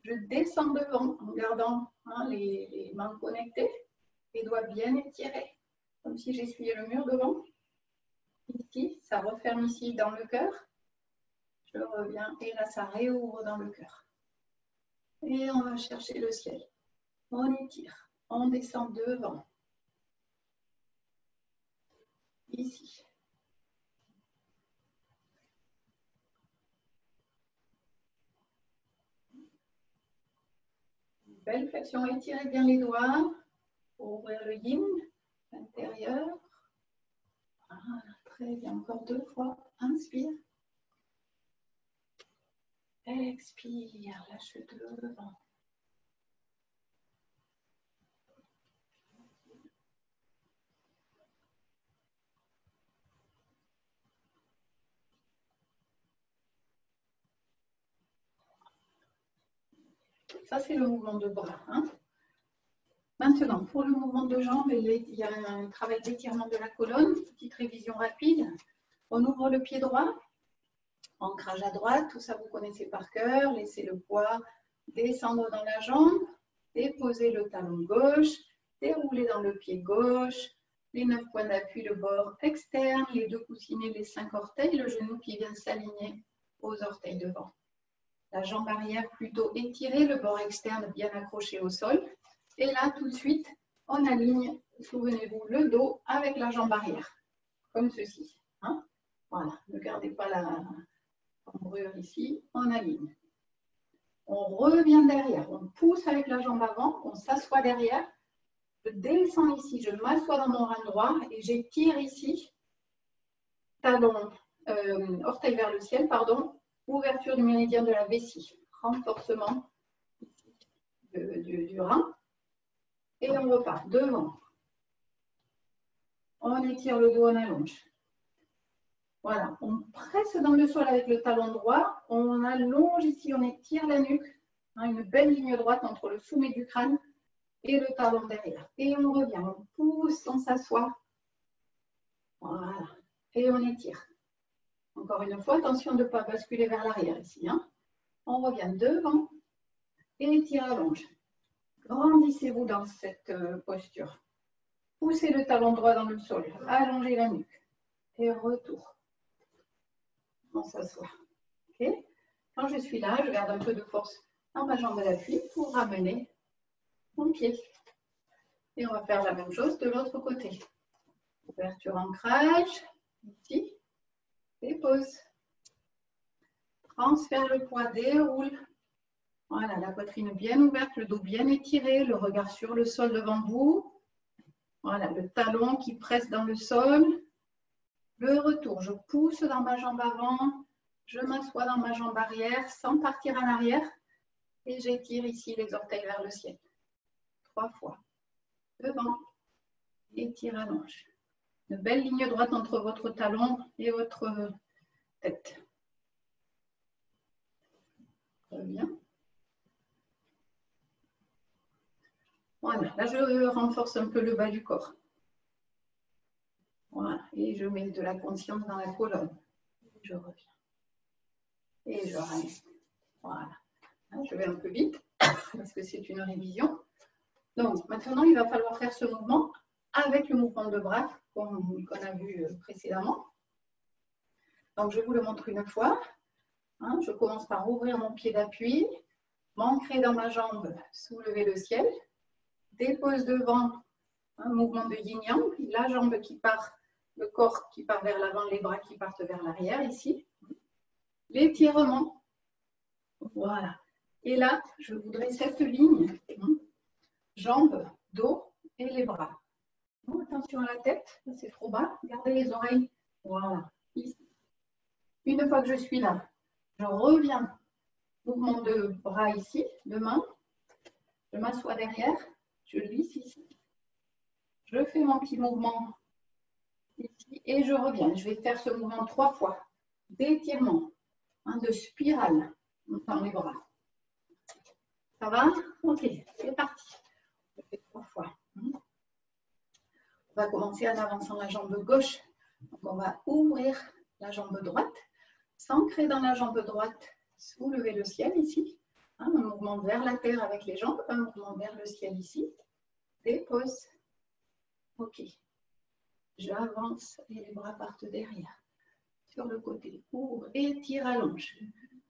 Je descends devant en gardant hein, les mains connectées, les doigts bien étirés, comme si j'essuyais le mur devant. Ici, ça referme ici dans le cœur. Je reviens et là, ça réouvre dans le cœur. Et on va chercher le ciel. On étire, on descend devant. Ici. Belle flexion, étirez bien les doigts pour ouvrir le yin, l'intérieur. Voilà, très bien, encore 2 fois. Inspire. Expire, lâche devant. Ça, c'est le mouvement de bras. Hein. Maintenant, pour le mouvement de jambes, il y a un travail d'étirement de la colonne. Petite révision rapide. On ouvre le pied droit. Ancrage à droite. Tout ça, vous connaissez par cœur. Laissez le poids descendre dans la jambe. Déposez le talon gauche. Déroulez dans le pied gauche. Les 9 points d'appui, le bord externe, les 2 coussinets, les 5 orteils, le genou qui vient s'aligner aux orteils devant. La jambe arrière plutôt étirée, le bord externe bien accroché au sol. Et là, tout de suite, on aligne, souvenez-vous, le dos avec la jambe arrière, comme ceci. Hein? Voilà, ne gardez pas la cambrure ici, on aligne. On revient derrière, on pousse avec la jambe avant, on s'assoit derrière. Je descends ici, je m'assois dans mon rein droit et j'étire ici, talon, orteil vers le ciel, pardon, ouverture du méridien de la vessie, renforcement du rein. Et on repart devant. On étire le dos, on allonge. Voilà, on presse dans le sol avec le talon droit, on allonge ici, on étire la nuque, hein, une belle ligne droite entre le sommet du crâne et le talon derrière. Et on revient, on pousse, on s'assoit. Voilà, et on étire. Encore une fois, attention de ne pas basculer vers l'arrière ici. Hein. On revient devant et étire, allonge. Grandissez-vous dans cette posture. Poussez le talon droit dans le sol, allongez la nuque et retour. On s'assoit. Okay. Quand je suis là, je garde un peu de force dans ma jambe d'appui pour ramener mon pied. Et on va faire la même chose de l'autre côté. Ouverture, ancrage, ici, dépose. Transfère le poids, déroule. Voilà, la poitrine bien ouverte, le dos bien étiré, le regard sur le sol devant vous. Voilà, le talon qui presse dans le sol. Le retour, je pousse dans ma jambe avant, je m'assois dans ma jambe arrière sans partir en arrière. Et j'étire ici les orteils vers le ciel. 3 fois. Devant. Étire, allonge. Une belle ligne droite entre votre talon et votre tête. Reviens. Voilà, là je renforce un peu le bas du corps. Voilà, et je mets de la conscience dans la colonne. Je reviens. Et je ramène. Voilà. Je vais un peu vite parce que c'est une révision. Donc maintenant, il va falloir faire ce mouvement avec le mouvement de bras qu'on a vu précédemment. Donc je vous le montre une fois. Hein, je commence par ouvrir mon pied d'appui, m'ancrer dans ma jambe, soulever le ciel, dépose devant, un mouvement de yin-yang, la jambe qui part, le corps qui part vers l'avant, les bras qui partent vers l'arrière ici. L'étirement. Voilà. Et là, je voudrais cette ligne, jambes, dos et les bras. Bon, attention à la tête, c'est trop bas. Gardez les oreilles. Voilà. Ici. Une fois que je suis là, je reviens. Mouvement de bras ici, de main. Je m'assois derrière. Je glisse ici. Je fais mon petit mouvement ici et je reviens. Je vais faire ce mouvement 3 fois. D'étirement, de spirale. On tend les bras. Ça va? Ok, c'est parti. Je fais 3 fois. On va commencer en avançant la jambe gauche. Donc on va ouvrir la jambe droite, s'ancrer dans la jambe droite, soulever le ciel ici. Un mouvement vers la terre avec les jambes, un mouvement vers le ciel ici. Dépose. Ok. J'avance et les bras partent derrière. Sur le côté. Ouvre, étire, allonge.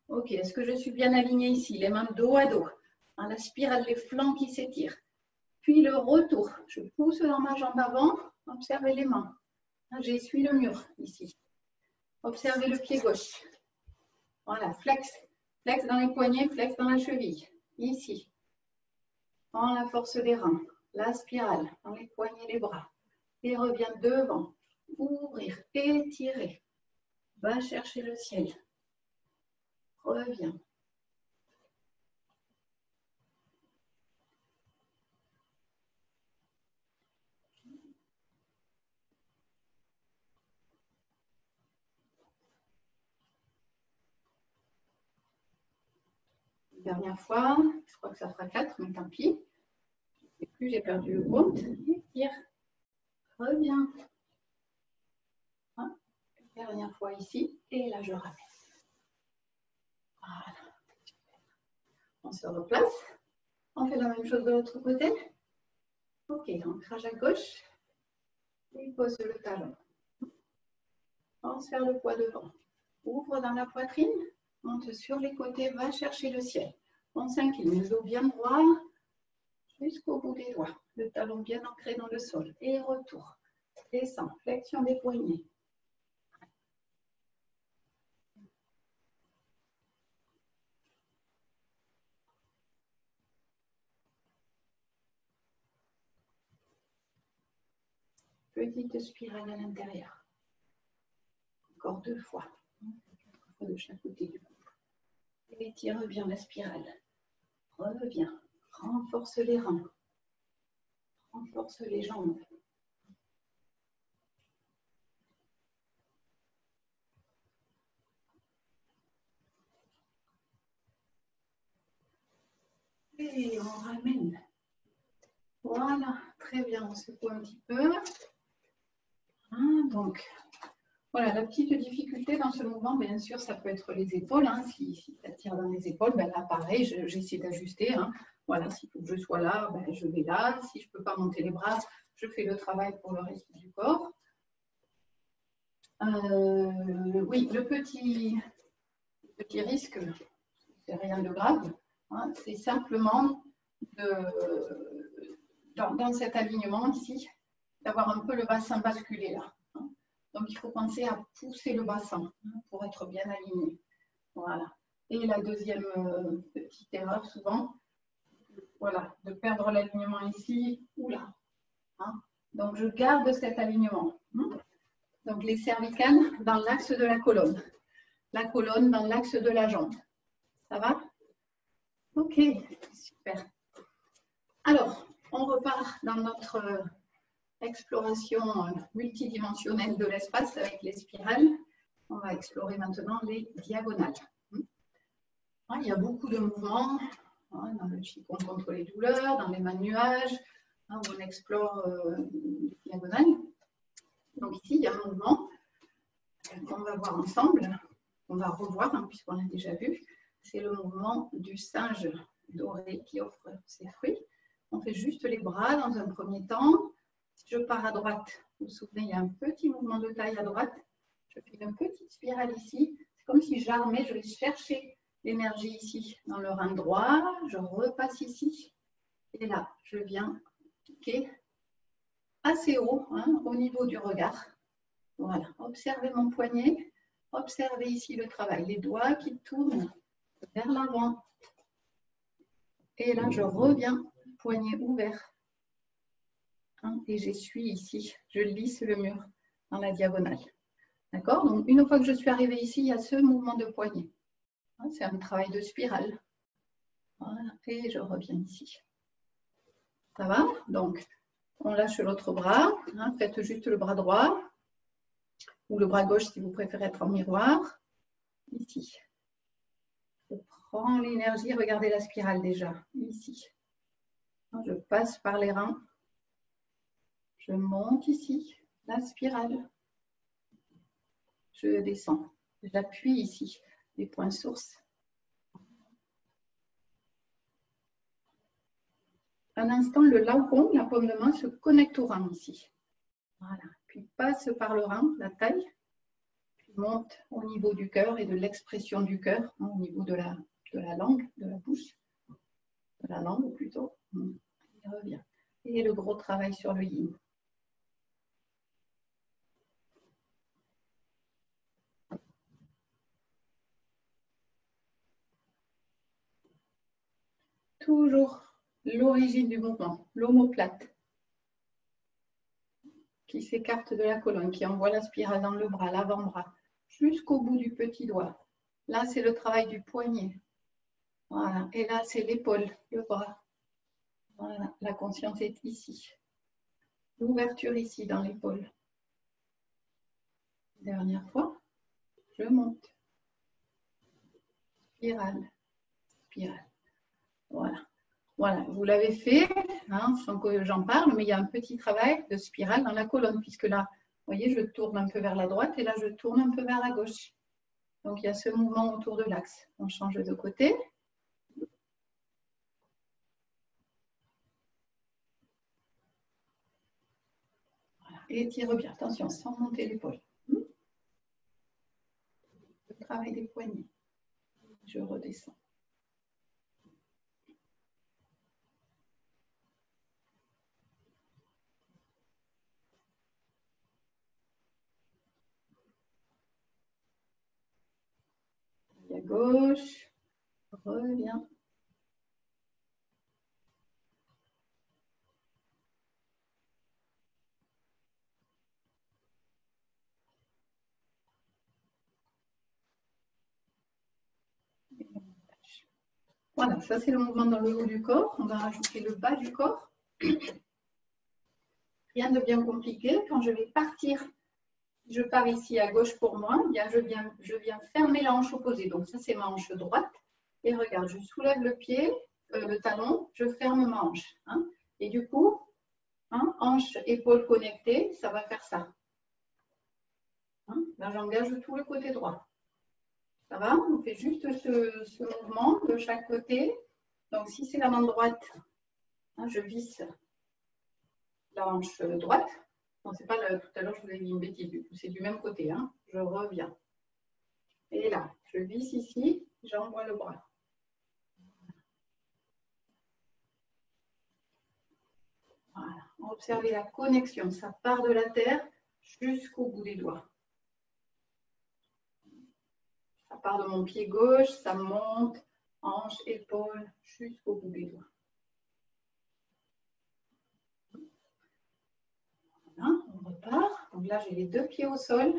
Ok, est-ce que je suis bien alignée ici? Les mains dos à dos. Dans la spirale, les flancs qui s'étirent. Puis le retour. Je pousse dans ma jambe avant. Observez les mains. J'essuie le mur ici. Observez le pied gauche. Voilà, flex. Flex dans les poignets, flex dans la cheville. Ici. Prends la force des reins. La spirale dans les poignets, les bras. Et reviens devant. Ouvrir, étirer. Va chercher le ciel. Reviens. Dernière fois, je crois que ça fera 4, mais tant pis. Je ne sais plus, j'ai perdu le compte. Étire. Reviens. Dernière fois ici, et là je ramène. Voilà. On se replace. On fait la même chose de l'autre côté. Ok, ancrage à gauche. Et pose le talon. Transfère le poids devant. Ouvre dans la poitrine. Monte sur les côtés. Va chercher le ciel. On s'incline. Le dos bien droit jusqu'au bout des doigts. Le talon bien ancré dans le sol. Et retour. Descend. Flexion des poignets. Petite spirale à l'intérieur. Encore 2 fois. De chaque côté du cou. Et étire bien la spirale. Reviens. Renforce les reins. Renforce les jambes. Et on ramène. Voilà, très bien. On secoue un petit peu. Donc, voilà, la petite difficulté dans ce mouvement, bien sûr, ça peut être les épaules. Si ça tire dans les épaules, ben là, pareil, j'essaie d'ajuster. Voilà, s'il faut que je sois là, ben, je vais là. Si je ne peux pas monter les bras, je fais le travail pour le reste du corps. Oui, le petit risque, c'est rien de grave. C'est simplement dans cet alignement ici, d'avoir un peu le bassin basculé là. Donc, il faut penser à pousser le bassin pour être bien aligné. Voilà. Et la deuxième petite erreur, souvent, voilà, de perdre l'alignement ici ou là. Donc, je garde cet alignement. Donc, les cervicales dans l'axe de la colonne. La colonne dans l'axe de la jambe. Ça va? Ok, super. Alors, on repart dans notre exploration multidimensionnelle de l'espace avec les spirales. On va explorer maintenant les diagonales. Il y a beaucoup de mouvements dans le Qigong contre les douleurs, dans les mains de nuages, où on explore les diagonales. Donc ici, il y a un mouvement qu'on va voir ensemble, qu'on va revoir puisqu'on l'a déjà vu. C'est le mouvement du singe doré qui offre ses fruits. On fait juste les bras dans un premier temps. Si je pars à droite, vous vous souvenez, il y a un petit mouvement de taille à droite. Je fais une petite spirale ici. C'est comme si j'armais, je vais chercher l'énergie ici dans le rein droit. Je repasse ici. Et là, je viens piquer assez haut, au niveau du regard. Voilà. Observez mon poignet. Observez ici le travail. Les doigts qui tournent vers l'avant. Et là, je reviens, poignet ouvert. Et j'essuie ici. Je lisse le mur dans la diagonale. D'accord? Donc, une fois que je suis arrivée ici, il y a ce mouvement de poignet. C'est un travail de spirale. Voilà. Et je reviens ici. Ça va? Donc, on lâche l'autre bras. Faites juste le bras droit. Ou le bras gauche si vous préférez être en miroir. Ici. Je prends l'énergie. Regardez la spirale déjà. Ici. Je passe par les reins. Je monte ici. La spirale. Je descends. J'appuie ici. Les points sources. Un instant, le laogon, la paume de main, se connecte au rein ici. Voilà. Puis passe par le rein, la taille. Puis monte au niveau du cœur et de l'expression du cœur, au niveau de la langue, de la bouche. De la langue plutôt. Il revient. Et le gros travail sur le yin. Toujours l'origine du mouvement, l'omoplate, qui s'écarte de la colonne, qui envoie la spirale dans le bras, l'avant-bras, jusqu'au bout du petit doigt. Là, c'est le travail du poignet. Voilà. Et là, c'est l'épaule, le bras. Voilà. La conscience est ici. L'ouverture ici dans l'épaule. Dernière fois, je monte. Spirale, spirale. Voilà. Voilà, vous l'avez fait, sans que j'en parle, mais il y a un petit travail de spirale dans la colonne, puisque là, vous voyez, je tourne un peu vers la droite et là, je tourne un peu vers la gauche. Donc, il y a ce mouvement autour de l'axe. On change de côté. Voilà. et tire bien. Attention, sans monter l'épaule. Le travail des poignets. Je redescends. À gauche, reviens. Voilà, ça c'est le mouvement dans le haut du corps. On va rajouter le bas du corps. Rien de bien compliqué. Quand je vais partir, je pars ici à gauche pour moi, eh bien je viens fermer la hanche opposée. Donc ça c'est ma hanche droite. Et regarde, je soulève le pied, le talon, je ferme ma hanche. Hein. Et du coup, hein, hanche, épaule connectée, ça va faire ça. Hein. Là j'engage tout le côté droit. Ça va? On fait juste ce mouvement de chaque côté. Donc, si c'est la main droite, hein, je visse la hanche droite. Non, c'est pas tout à l'heure, je vous ai dit une bêtise. C'est du même côté. Hein. Je reviens. Et là, je visse ici, j'envoie le bras. Voilà. Observez la connexion. Ça part de la terre jusqu'au bout des doigts. Ça part de mon pied gauche, ça monte, hanche, épaule, jusqu'au bout des doigts. Voilà, on repart. Donc là, j'ai les deux pieds au sol.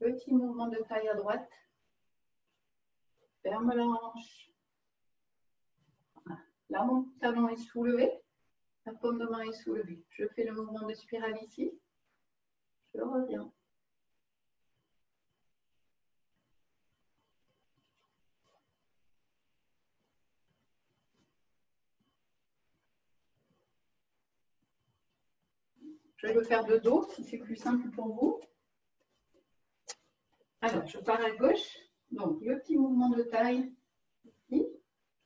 Petit mouvement de taille à droite. Ferme la hanche. Voilà. Là, mon talon est soulevé. La paume de main est soulevée. Je fais le mouvement de spirale ici. Je reviens. Je vais le faire de dos, si c'est plus simple pour vous. Alors, je pars à gauche. Donc, le petit mouvement de taille ici.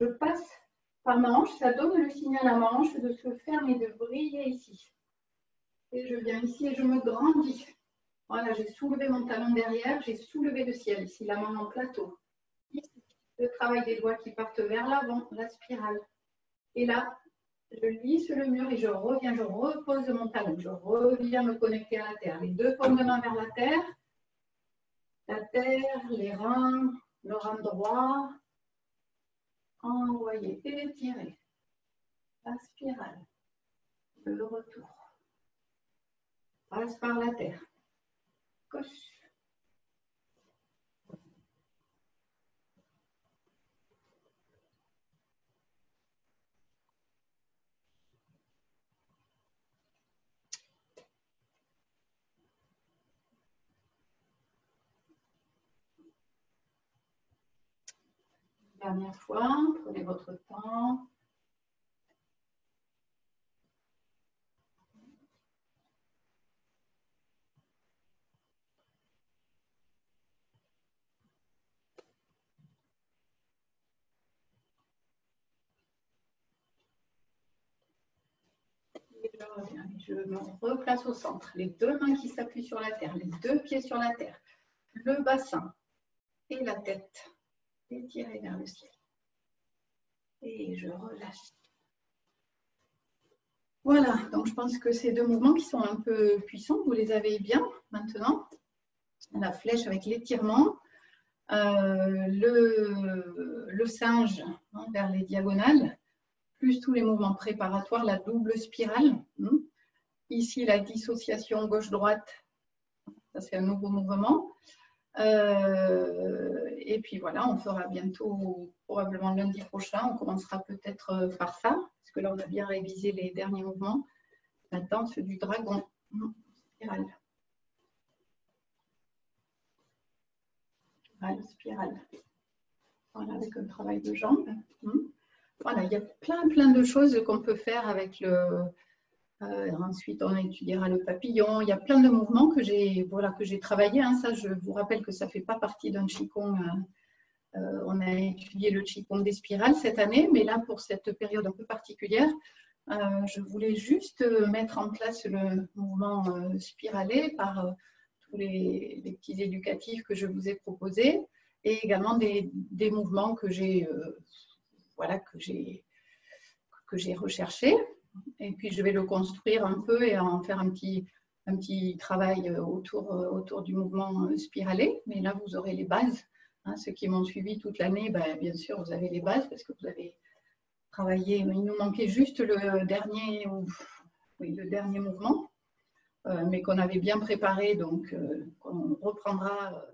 Je passe par ma hanche. Ça donne le signal à ma hanche de se fermer, de briller ici. Et je viens ici et je me grandis. Voilà, j'ai soulevé mon talon derrière. J'ai soulevé le ciel. Ici, la main en plateau. Ici, le travail des doigts qui partent vers l'avant, la spirale. Et là, je lisse le mur et je reviens, je repose mon talon. Je reviens me connecter à la terre. Les deux paumes de main vers la terre, les reins, le rein droit. Envoyer, étirer. La spirale. Le retour. Passe par la terre. Gauche. Dernière fois, prenez votre temps. Et je reviens. Je me replace au centre. Les deux mains qui s'appuient sur la terre, les deux pieds sur la terre, le bassin et la tête étirée vers le ciel. Et je relâche. Voilà, donc je pense que ces deux mouvements qui sont un peu puissants, vous les avez bien maintenant. La flèche avec l'étirement, le singe hein, vers les diagonales, plus tous les mouvements préparatoires, la double spirale. Ici, la dissociation gauche-droite, ça c'est un nouveau mouvement. Et puis voilà, on fera bientôt, probablement lundi prochain, on commencera peut-être par ça, parce que là on a bien révisé les derniers mouvements. La danse du dragon, spirale. Spirale. Voilà, avec un travail de jambes. Voilà, il y a plein de choses qu'on peut faire avec le... ensuite, on étudiera le papillon. Il y a plein de mouvements que j'ai travaillé. Hein. Ça, je vous rappelle que ça ne fait pas partie d'un Qigong. On a étudié le Qigong des spirales cette année, mais là, pour cette période un peu particulière, je voulais juste mettre en place le mouvement spiralé par tous les petits éducatifs que je vous ai proposés et également des mouvements que j'ai voilà, que j'ai recherchés. Et puis, je vais le construire un peu et en faire un petit travail autour du mouvement spiralé. Mais là, vous aurez les bases. Hein, ceux qui m'ont suivi toute l'année, ben, bien sûr, vous avez les bases parce que vous avez travaillé. Il nous manquait juste le dernier mouvement, mais qu'on avait bien préparé, donc on reprendra